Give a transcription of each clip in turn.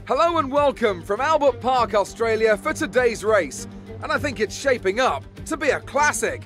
Hello and welcome from Albert Park, Australia for today's race, and I think it's shaping up to be a classic.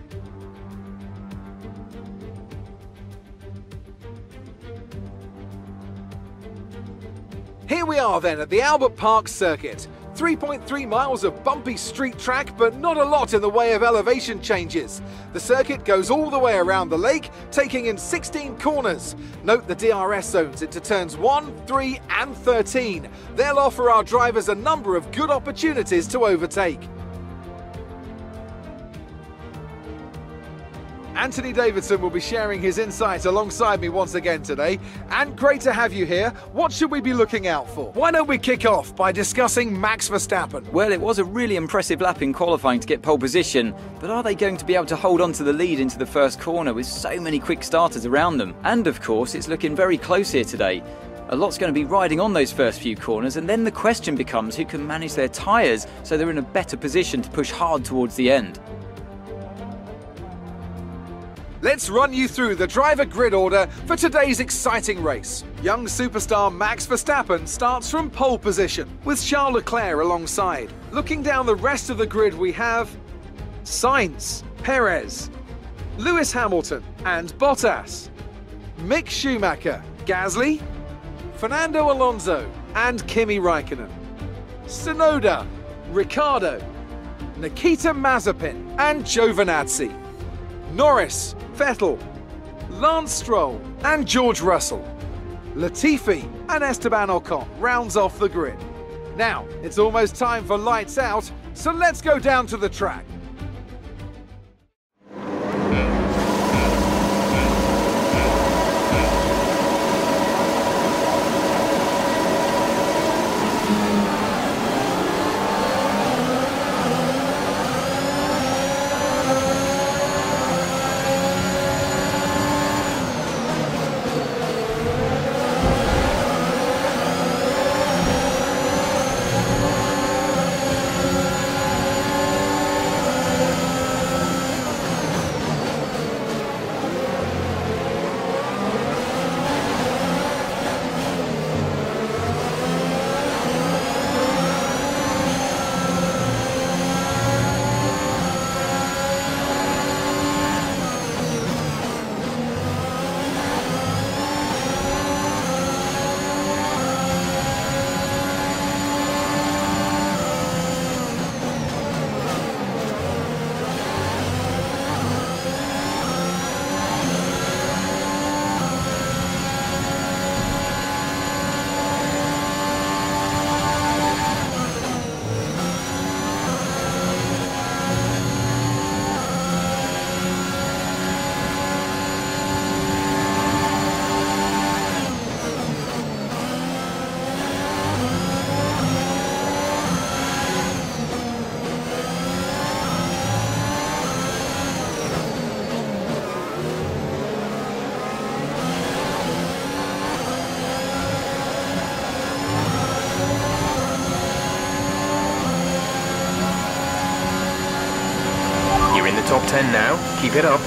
Here we are then at the Albert Park circuit. 3.3 miles of bumpy street track, but not a lot in the way of elevation changes. The circuit goes all the way around the lake, taking in 16 corners. Note the DRS zones into turns 1, 3 and 13. They'll offer our drivers a number of good opportunities to overtake. Anthony Davidson will be sharing his insights alongside me once again today. And great to have you here. What should we be looking out for? Why don't we kick off by discussing Max Verstappen? Well, it was a really impressive lap in qualifying to get pole position, but are they going to be able to hold on to the lead into the first corner with so many quick starters around them? And of course, it's looking very close here today. A lot's going to be riding on those first few corners, and then the question becomes who can manage their tyres so they're in a better position to push hard towards the end. Let's run you through the driver grid order for today's exciting race. Young superstar Max Verstappen starts from pole position, with Charles Leclerc alongside. Looking down the rest of the grid we have Sainz, Perez, Lewis Hamilton and Bottas, Mick Schumacher, Gasly, Fernando Alonso and Kimi Raikkonen, Tsunoda, Ricciardo, Nikita Mazepin and Giovinazzi, Norris, Vettel, Lance Stroll and George Russell, Latifi and Esteban Ocon rounds off the grid. Now, it's almost time for lights out, so let's go down to the track. Top 10 now, keep it up.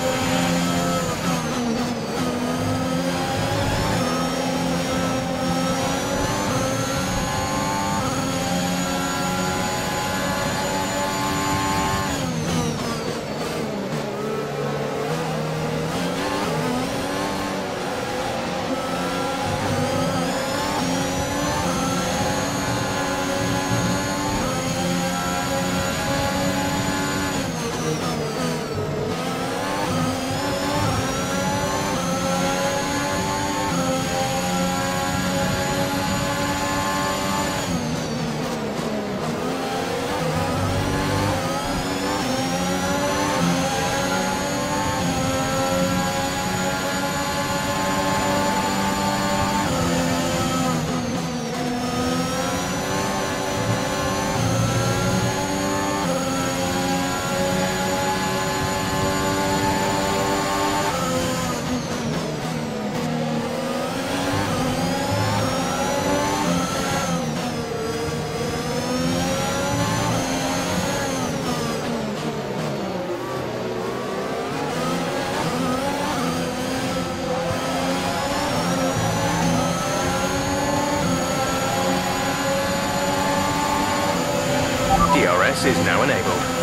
gearbox is now enabled.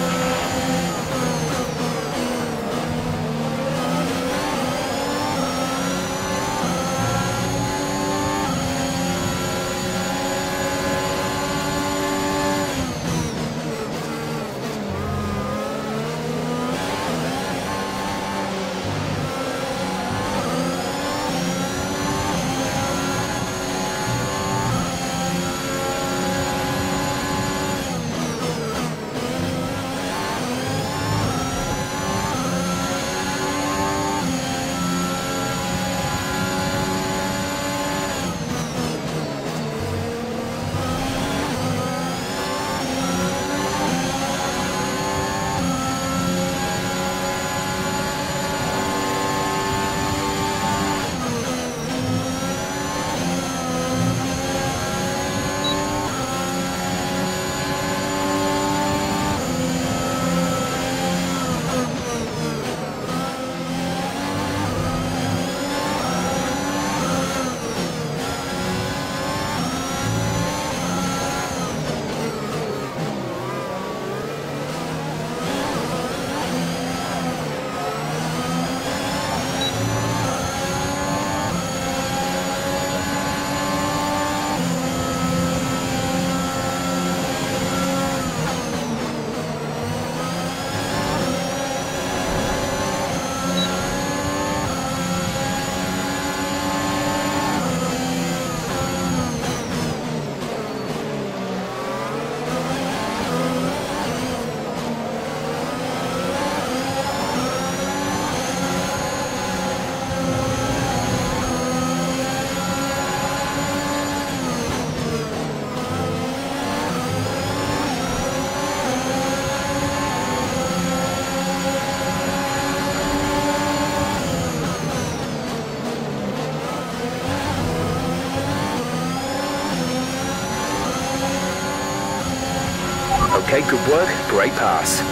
Okay, good work. Great pass.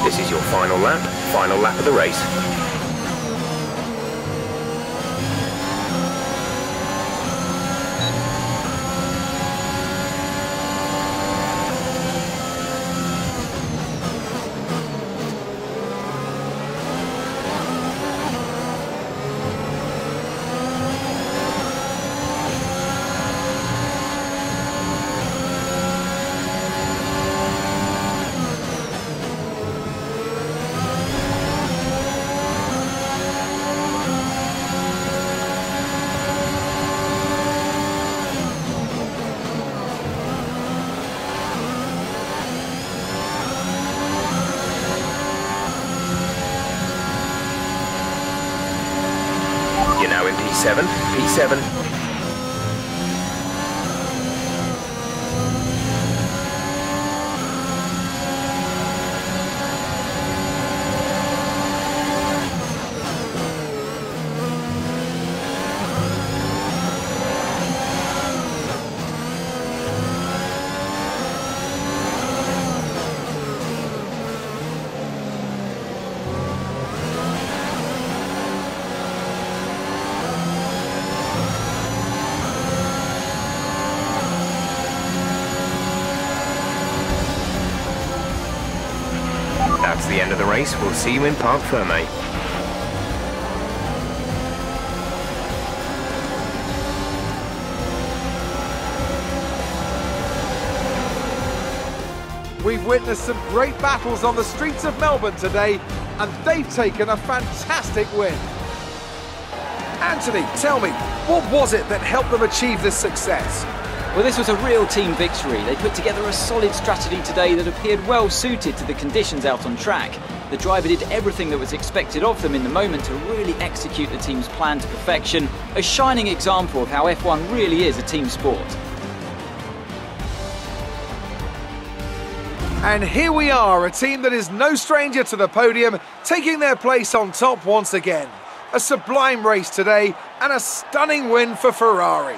This is your final lap of the race. You're now in P7. P7. That's the end of the race. We'll see you in Parc Fermé. We've witnessed some great battles on the streets of Melbourne today, and they've taken a fantastic win. Anthony, tell me, what was it that helped them achieve this success? Well, this was a real team victory. They put together a solid strategy today that appeared well suited to the conditions out on track. The driver did everything that was expected of them in the moment to really execute the team's plan to perfection, a shining example of how F1 really is a team sport. And here we are, a team that is no stranger to the podium, taking their place on top once again. A sublime race today and a stunning win for Ferrari.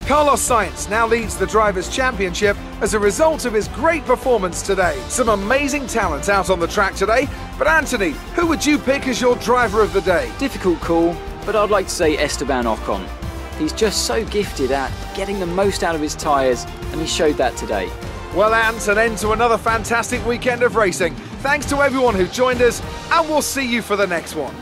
Carlos Sainz now leads the Drivers' Championship as a result of his great performance today. Some amazing talent out on the track today, but Anthony, who would you pick as your driver of the day? Difficult call, but I'd like to say Esteban Ocon. He's just so gifted at getting the most out of his tyres, and he showed that today. Well, Ant, an end to another fantastic weekend of racing. Thanks to everyone who joined us, and we'll see you for the next one.